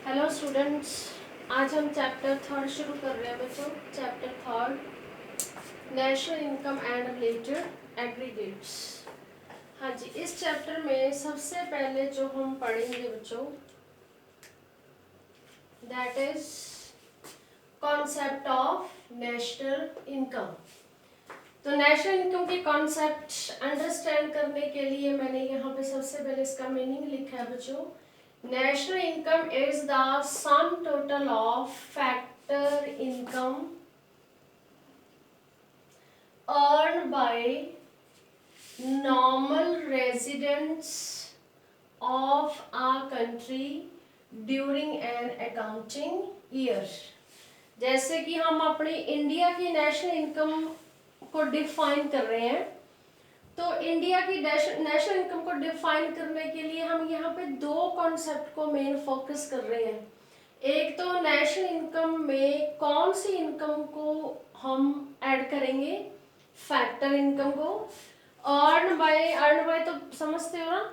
Hello students, आज हम chapter third शुरू कर रहे हैं बच्चों। Chapter third, national income and related aggregates. हाँ जी, इस चैप्टर में सबसे पहले जो हम पढ़ेंगे बच्चों, that is concept of national income. तो नेशनल इनकम के कॉन्सेप्ट अंडरस्टैंड करने के लिए मैंने यहाँ पे सबसे पहले इसका मीनिंग लिखा है बच्चों। National income is the sum total of factor income earned by normal residents of a country during an accounting year। जैसे कि हम अपनी इंडिया की नेशनल इनकम को डिफाइन कर रहे हैं, तो इंडिया की नेशनल इनकम को डिफाइन करने के लिए हम यहाँ पे दो कॉन्सेप्ट को मेन फोकस कर रहे हैं। एक तो नेशनल इनकम में कौन सी इनकम को हम ऐड करेंगे, फैक्टर इनकम को। अर्न बाय तो समझते हो ना,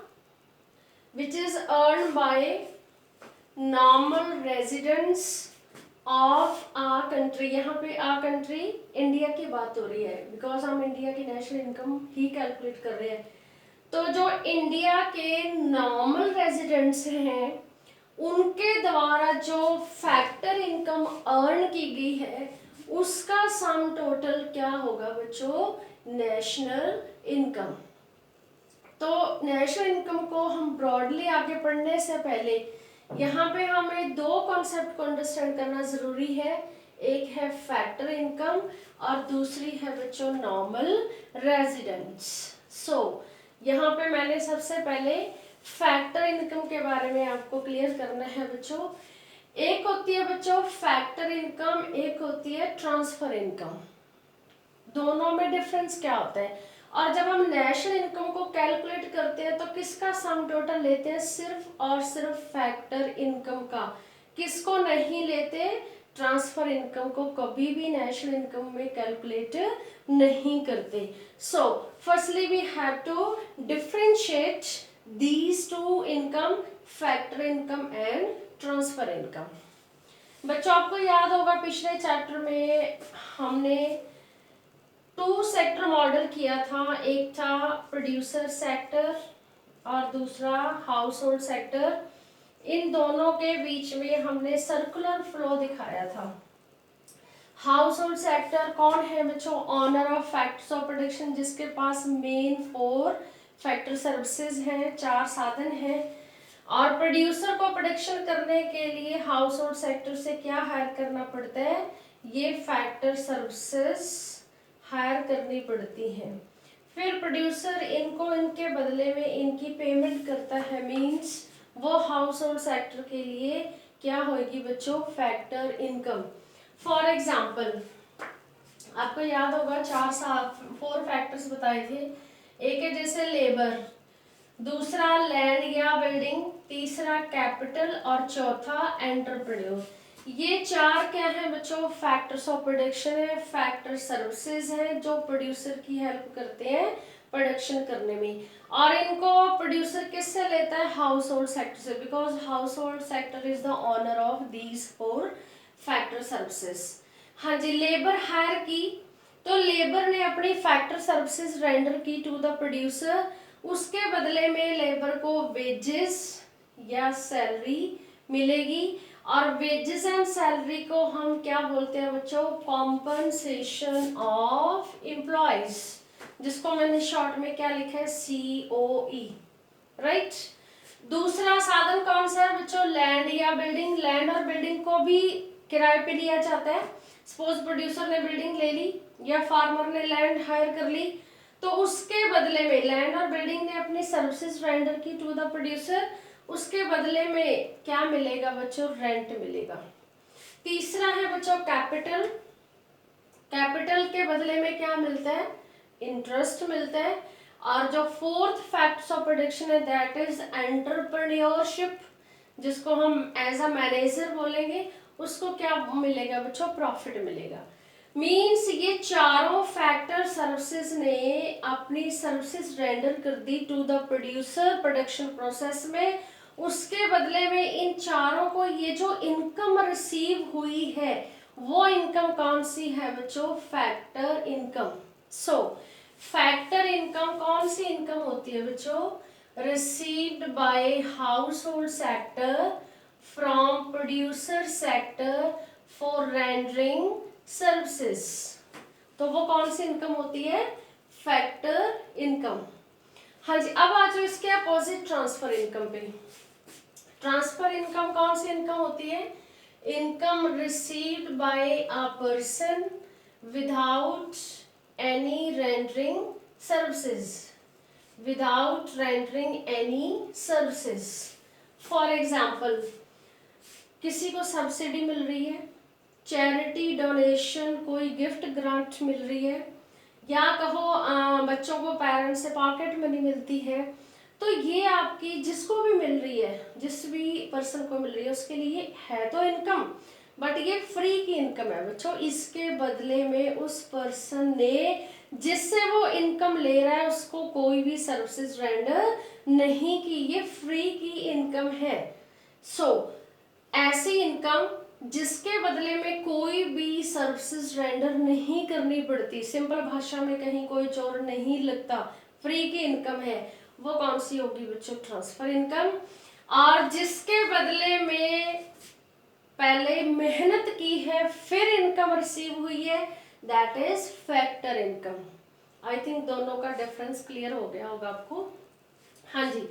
which is earn by normal residents of a country. यहाँ पे आ कंट्री इंडिया की बात हो रही है, बिकॉज हम इंडिया की नेशनल इनकम ही कैलकुलेट कर रहे हैं। तो जो इंडिया के नॉर्मल रेजिडेंट्स हैं, उनके द्वारा जो फैक्टर इनकम अर्न की गई है, उसका सम टोटल क्या होगा बच्चों, नेशनल इनकम। तो नेशनल इनकम को हम ब्रॉडली आगे पढ़ने से पहले यहाँ पे हमें दो कॉन्सेप्ट को अंडरस्टैंड करना जरूरी है। एक है फैक्टर इनकम और दूसरी है बच्चों नॉर्मल रेजिडेंट्स। सो यहाँ पे मैंने सबसे पहले फैक्टर इनकम के बारे में आपको क्लियर करना है बच्चों। एक होती है बच्चों फैक्टर इनकम, एक होती है ट्रांसफर इनकम। दोनों में डिफरेंस क्या होता है? और जब हम नेशनल इनकम को कैलकुलेट करते हैं तो किसका सम टोटल लेते हैं, सिर्फ और सिर्फ फैक्टर इनकम का। किसको नहीं लेते, ट्रांसफर इनकम को कभी भी नेशनल इनकम में कैलकुलेट नहीं करते। So firstly we have to differentiate these two income, factor income and transfer income. बच्चों आपको याद होगा पिछले चैप्टर में हमने टू सेक्टर मॉडल किया था। एक था प्रोड्यूसर सेक्टर और दूसरा हाउस होल्ड सेक्टर। इन दोनों के बीच में हमने सर्कुलर फ्लो दिखाया था। हाउस होल्ड सेक्टर कौन है बच्चों, owner of factors of production, जिसके पास मेन 4 फैक्टर सर्विसेज हैं, 4 साधन हैं। और प्रोड्यूसर को प्रोडक्शन करने के लिए हाउस होल्ड सेक्टर से क्या हायर करना पड़ता है, ये फैक्टर सर्विसेज हायर करनी पड़ती हैं। फिर प्रोड्यूसर इनको इनके बदले में इनकी पेमेंट करता है, मींस वो हाउस होल्ड सेक्टर के लिए क्या होगी बच्चों, फैक्टर इनकम। फॉर एग्जाम्पल आपको याद होगा 4 फैक्टर्स बताए थे। एक है जैसे लेबर, दूसरा लैंड या बिल्डिंग, तीसरा कैपिटल और चौथा एंटरप्रेन्योर। ये 4 क्या है बच्चों, फैक्टर्स ऑफ प्रोडक्शन है, फैक्टर सर्विसेज है जो प्रोड्यूसर की हेल्प करते हैं प्रोडक्शन करने में। और इनको प्रोड्यूसर किससे लेता है, हाउस होल्ड सेक्टर से, because house hold sector is the owner of these 4 factor services. हाँ जी, लेबर हायर की, तो लेबर ने अपनी फैक्टर सर्विसेज रेंडर की टू द प्रोड्यूसर। उसके बदले में लेबर को वेजेस या सैलरी मिलेगी। और वेजेस एंड सैलरी को हम क्या बोलते हैं बच्चों, कॉम्पनसेशन ऑफ एम्प्लॉयज, जिसको मैंने शॉर्ट में क्या लिखा है, COE, राइट। दूसरा साधन कौन सा है बच्चों, लैंड या बिल्डिंग। लैंड और बिल्डिंग को भी किराए पे दिया जाता है। सपोज प्रोड्यूसर ने बिल्डिंग ले ली या फार्मर ने लैंड हायर कर ली, तो उसके बदले में लैंड और बिल्डिंग ने अपनी सर्विसेज रेंडर की टू द प्रोड्यूसर, उसके बदले में क्या मिलेगा बच्चों, रेंट मिलेगा। तीसरा है बच्चों कैपिटल। कैपिटल के बदले में क्या मिलता है, इंटरेस्ट मिलता है। और जो 4th फैक्टर्स ऑफ प्रोडक्शन है दैट इज एंटरप्रेन्योरशिप, जिसको हम एज अ मैनेजर बोलेंगे, उसको क्या मिलेगा बच्चों, प्रॉफिट मिलेगा। मीन्स ये चारों फैक्टर सर्विसेज ने अपनी सर्विसेज रेंडर कर दी to the producer production process में, उसके बदले में इन चारों को ये जो इनकम रिसीव हुई है वो इनकम कौन सी है बच्चों? Factor income. So factor income कौन सी इनकम होती है बच्चों? Received by household sector from producer sector for rendering services. तो वो कौन सी इनकम होती है? Factor income. हाँ जी, अब आ जाओ इसके अपोजिट ट्रांसफर इनकम पे। ट्रांसफर इनकम कौन सी इनकम होती है? Income received by a person without any rendering services, without rendering any services. For example, किसी को सब्सिडी मिल रही है, चैरिटी डोनेशन, कोई गिफ्ट ग्रांट मिल रही है, या कहो बच्चों को पेरेंट्स से पॉकेट मनी मिलती है, तो ये आपकी जिसको भी मिल रही है, जिस भी पर्सन को मिल रही है, उसके लिए है तो इनकम, बट ये फ्री की इनकम है बच्चों। इसके बदले में उस पर्सन ने जिससे वो इनकम ले रहा है उसको कोई भी सर्विसेज रेंडर नहीं की, ये फ्री की इनकम है। सो ऐसी इनकम जिसके बदले में कोई भी सर्विसेज रेंडर नहीं करनी पड़ती, सिंपल भाषा में कहीं कोई चोर नहीं लगता, फ्री की इनकम है, वो कौन सी होगी बच्चों? Transfer income. और जिसके बदले में पहले मेहनत की है फिर इनकम रिसीव हुई है, that is factor income. I think दोनों का डिफरेंस क्लियर हो गया होगा आपको। हाँ जी,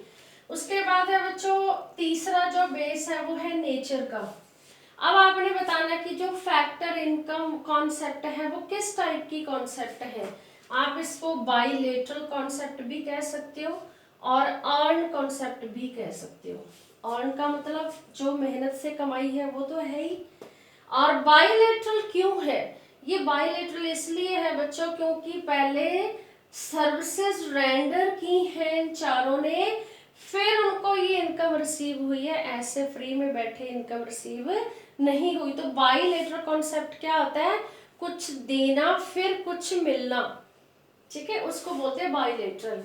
उसके बाद है बच्चों तीसरा जो बेस है वो है नेचर का। अब आपने बताना कि जो फैक्टर इनकम कॉन्सेप्ट है वो किस टाइप की कॉन्सेप्ट है। आप इसको बाइलेटरल कॉन्सेप्ट भी कह सकते हो और अर्न कॉन्सेप्ट भी कह सकते हो। अर्न का मतलब जो मेहनत से कमाई है वो तो है ही। और बाइलेटरल क्यों है? ये बाइलेटरल इसलिए है बच्चों क्योंकि पहले सर्विसेज रेंडर की हैं इन चारों ने, फिर उनको ये इनकम रिसीव हुई है, ऐसे फ्री में बैठे इनकम रिसीव नहीं हुई। तो बाइलेटरल कॉन्सेप्ट क्या होता है? कुछ देना फिर कुछ मिलना, ठीक है, उसको बोलते हैं बाइलेटरल।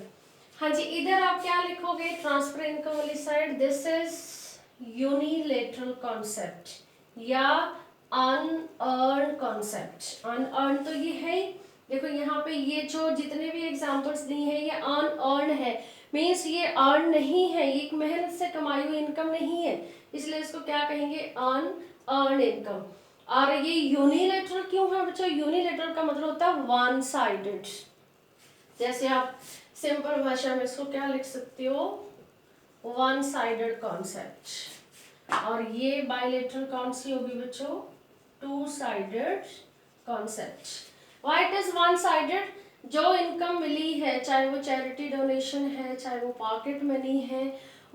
हाँ जी, इधर आप क्या लिखोगे ट्रांसफर इनकम वाली side? This is unilateral concept या अनअर्न कॉन्सेप्ट। अनअर्न तो ये है ही, देखो यहाँ पे ये जो जितने भी एग्जांपल्स दी हैं ये अनअर्न है, मीन्स ये अर्न नहीं है, ये एक मेहनत से कमाई हुई इनकम नहीं है, इसलिए इसको क्या कहेंगे? Unearned income. और ये यूनिलेटरल क्यों है बच्चों? यूनिलेटरल का मतलब होता है वन साइडेड। जैसे आप सिंपल भाषा में इसको क्या लिख सकते हो? One sided concept. और ये बाइलेटरल कौन सी होगी बच्चों? Two sided concept. Why it is one sided? जो इनकम मिली है, चाहे वो चैरिटी डोनेशन है, चाहे वो पॉकेट मनी है,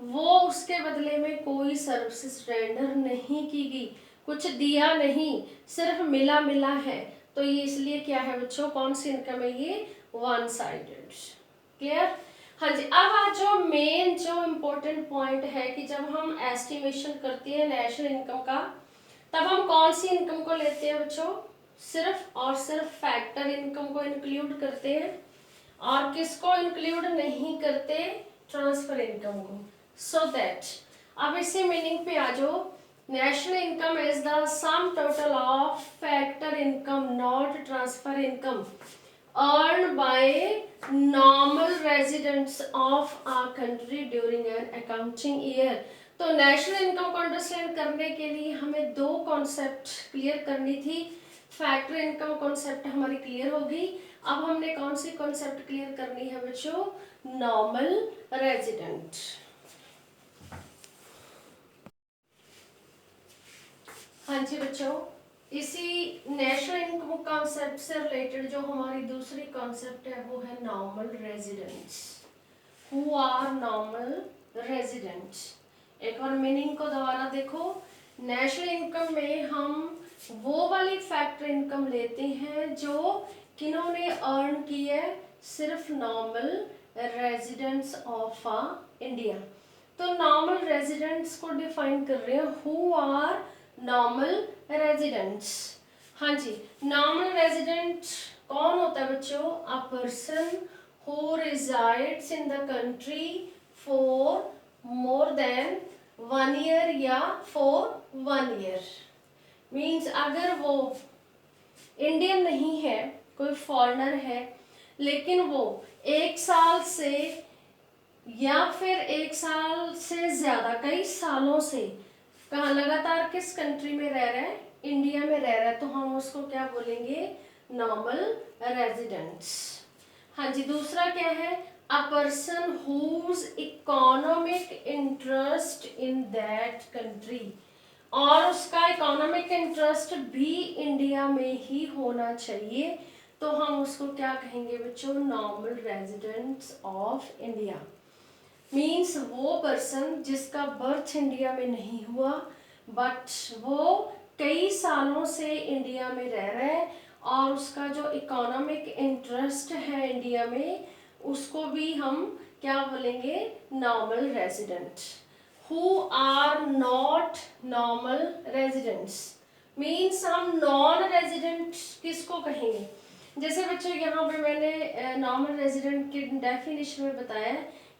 वो उसके बदले में कोई सर्विसेज रेंडर नहीं की गई, कुछ दिया नहीं, सिर्फ मिला मिला है। तो ये इसलिए क्या है बच्चों? कौन सी इनकम है ये? One sided. क्लियर? हाँ जी, अब आज जो मेन जो इम्पोर्टेंट पॉइंट है कि जब हम एस्टिमेशन करते हैं नेशनल इनकम का, तब हम कौन सी इनकम को लेते हैं बच्चों? सिर्फ और सिर्फ फैक्टर इनकम को इंक्लूड करते हैं, और किसको इंक्लूड नहीं करते? ट्रांसफर इनकम को। सो दैट अब इसी मीनिंग पे आ जाओ, national income is the sum total of factor income not transfer income earned by normal residents of our country during an accounting year। तो नेशनल इनकम को understand करने के लिए हमें दो कॉन्सेप्ट क्लियर करनी थी। फैक्टर इनकम कॉन्सेप्ट हमारी क्लियर होगी। अब हमने कौन सी कॉन्सेप्ट क्लियर करनी है बच्चों? Normal resident. हाँ जी बच्चों, इसी नेशनल इनकम कॉन्सेप्ट से रिलेटेड जो हमारी दूसरी कॉन्सेप्ट है वो है normal residents. Who are normal residents? एक बार मीनिंग को दोबारा देखो। नेशनल इनकम में हम वो वाली फैक्टर इनकम लेते हैं जो किन्होंने अर्न की है? सिर्फ नॉर्मल रेजिडेंट्स ऑफ इंडिया। तो नॉर्मल रेजिडेंट्स को डिफाइन कर रहे हैं, हु आर नॉर्मल रेजिडेंट्स। हाँ जी, नॉर्मल रेजिडेंट कौन होता है बच्चों? A person who resides in the country for more than India for 1 year. Means अगर वो इंडियन नहीं है, कोई फॉरेनर है, लेकिन वो 1 साल से या फिर 1 साल से ज्यादा कई सालों से कहाँ लगातार किस कंट्री में रह रहा है, इंडिया में रह रहा है, तो हम उसको क्या बोलेंगे, नॉर्मल रेजिडेंट्स। हाँ जी, दूसरा क्या है, a person whose economic interest in that country, और उसका इकोनॉमिक इंटरेस्ट भी इंडिया में ही होना चाहिए, तो हम उसको क्या कहेंगे बच्चों, normal residents of India. Means वो पर्सन जिसका बर्थ इंडिया में नहीं हुआ बट वो कई सालों से इंडिया में रह रहा है और उसका जो इकोनॉमिक इंटरेस्ट है इंडिया में, उसको भी हम क्या बोलेंगे, normal resident. Who are not normal residents, means हम नॉन रेजिडेंट किसको कहेंगे। जैसे बच्चों यहाँ पे मैंने नॉर्मल रेजिडेंट के डेफिनेशन में बताया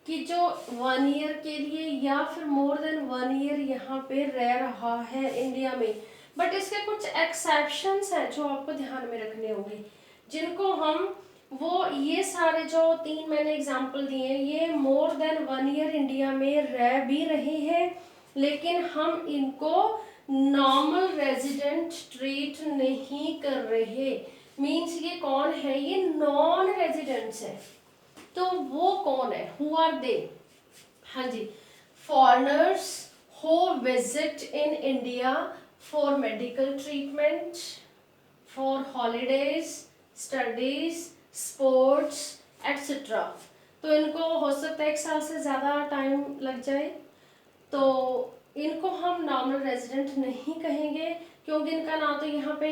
कि जो 1 ईयर के लिए या फिर मोर देन 1 ईयर यहाँ पे रह रहा है इंडिया में, बट इसके कुछ एक्सेप्शंस हैं जो आपको ध्यान में रखने होंगे, जिनको हम वो ये सारे जो 3 मैंने एग्जांपल दिए हैं, ये मोर देन 1 ईयर इंडिया में रह भी रहे हैं, लेकिन हम इनको नॉर्मल रेजिडेंट ट्रीट नहीं कर रहे। मीन्स ये कौन है, ये नॉन रेजिडेंट्स है। तो वो कौन है, हु आर दे, हाँ जी, foreigners who visit in India for medical treatment, for holidays, studies, sports etcetera. तो इनको हो सकता है 1 साल से ज़्यादा टाइम लग जाए, तो इनको हम नॉर्मल रेजिडेंट नहीं कहेंगे, क्योंकि इनका ना तो यहाँ पे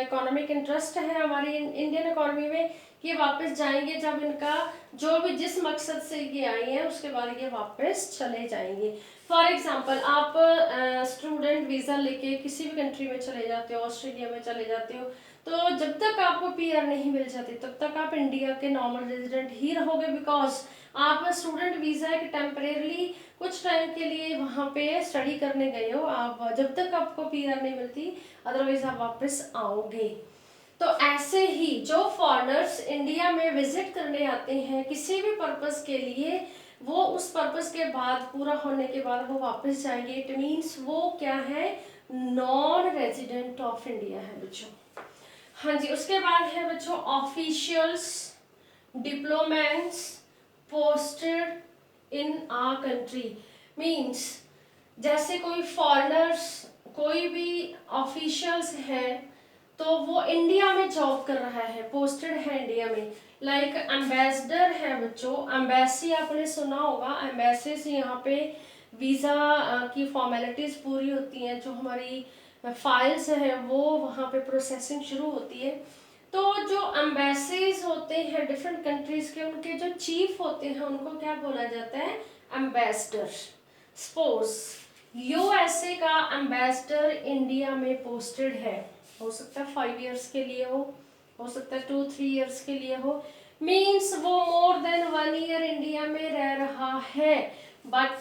इकोनॉमिक इंटरेस्ट है हमारी इंडियन इकोनॉमी में, ये वापस जाएंगे जब इनका जो भी जिस मकसद से ये आए हैं उसके बाद ये वापस चले जाएंगे। फॉर एग्जांपल आप स्टूडेंट वीज़ा लेके किसी भी कंट्री में चले जाते हो, ऑस्ट्रेलिया में चले जाते हो, तो जब तक आपको पीआर नहीं मिल जाती तब तक आप इंडिया के नॉर्मल रेजिडेंट ही रहोगे, बिकॉज आप स्टूडेंट वीज़ा एक टेम्परेरली कुछ टाइम के लिए वहाँ पे स्टडी करने गए हो, आप जब तक आपको पीआर नहीं मिलती अदरवाइज आप वापस आओगे। तो ऐसे ही जो फॉरेनर्स इंडिया में विजिट करने आते हैं किसी भी पर्पस के लिए, वो उस पर्पस के बाद पूरा होने के बाद वो वापस जाएंगे। इट मीन्स वो क्या है, नॉन रेजिडेंट ऑफ इंडिया है बच्चों। हाँ जी, उसके बाद है बच्चों officials, diplomats posted in a country. Means जैसे कोई फॉरेनर्स, कोई भी ऑफिशियल्स हैं तो वो इंडिया में जॉब कर रहा है, पोस्टेड है इंडिया में, लाइक एम्बेसडर है बच्चों। एम्बेसी आपने सुना होगा, एम्बेसी से यहाँ पे वीज़ा की फॉर्मेलिटीज़ पूरी होती हैं, जो हमारी फाइल्स है वो वहाँ पे प्रोसेसिंग शुरू होती है। तो जो एम्बेसीज होते हैं डिफरेंट कंट्रीज के, उनके जो चीफ होते हैं उनको क्या बोला जाता है, एम्बेसडर। सपोज यूएसए का एम्बेसडर इंडिया में पोस्टेड है, हो सकता है 5 इयर्स के लिए हो सकता है 2-3 इयर्स के लिए हो, मीन्स वो मोर देन 1 ईयर इंडिया में रह रहा है, बट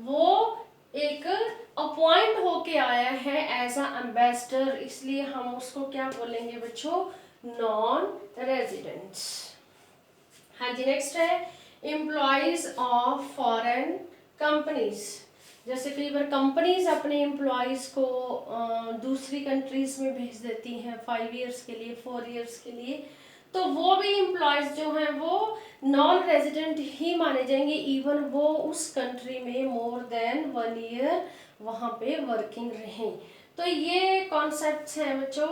वो एक अपॉइंट होके आया है एज अ एम्बेसडर, इसलिए हम उसको क्या बोलेंगे बच्चों, नॉन रेजिडेंट्स। हाँ जी, नेक्स्ट है एम्प्लॉयज ऑफ फॉरेन कंपनीज। जैसे कई बार कंपनीज अपने एम्प्लॉयज को दूसरी कंट्रीज में भेज देती हैं 5 इयर्स के लिए, 4 इयर्स के लिए, तो वो भी एम्प्लॉयज जो हैं वो नॉन रेजिडेंट ही माने जाएंगे, इवन वो उस कंट्री में मोर देन 1 ईयर वहाँ पे वर्किंग रहें। तो ये कॉन्सेप्ट्स हैं बच्चों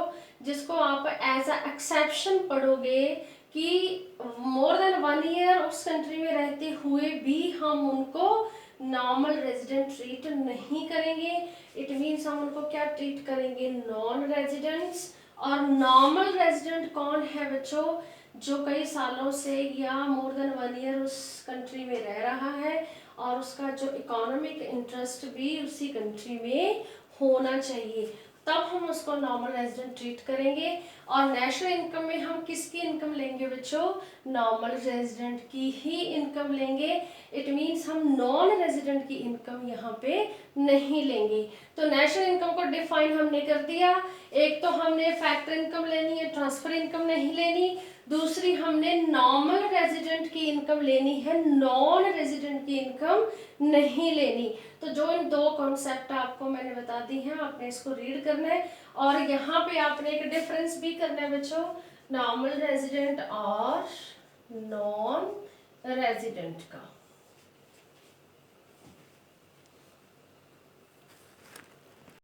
जिसको आप एज अ एक्सेप्शन पढ़ोगे कि मोर देन 1 ईयर उस कंट्री में रहते हुए भी हम उनको नॉर्मल रेजिडेंट ट्रीट नहीं करेंगे। इट मीन्स हम उनको क्या ट्रीट करेंगे, नॉन रेजिडेंट्स। और नॉर्मल रेजिडेंट कौन है बच्चों, जो कई सालों से या मोर देन 1 ईयर उस कंट्री में रह रहा है और उसका जो इकोनॉमिक इंटरेस्ट भी उसी कंट्री में होना चाहिए। तब हम उसको नॉर्मल रेजिडेंट ट्रीट करेंगे। और नेशनल इनकम में हम किसकी इनकम लेंगे बच्चों? नॉर्मल रेजिडेंट की ही इनकम लेंगे। इट मीन्स हम नॉन रेजिडेंट की इनकम यहाँ पे नहीं लेंगे। तो नेशनल इनकम को डिफाइन हमने कर दिया। एक तो हमने फैक्टर इनकम लेनी है, ट्रांसफर इनकम नहीं लेनी। दूसरी हमने नॉर्मल रेजिडेंट की इनकम लेनी है, नॉन रेजिडेंट की इनकम नहीं लेनी। तो जो इन दो कॉन्सेप्ट आपको मैंने बता दी हैं, आपने इसको रीड करना है। और यहाँ पे आपने एक डिफरेंस भी करना है बच्चों, नॉर्मल रेजिडेंट और नॉन रेजिडेंट का।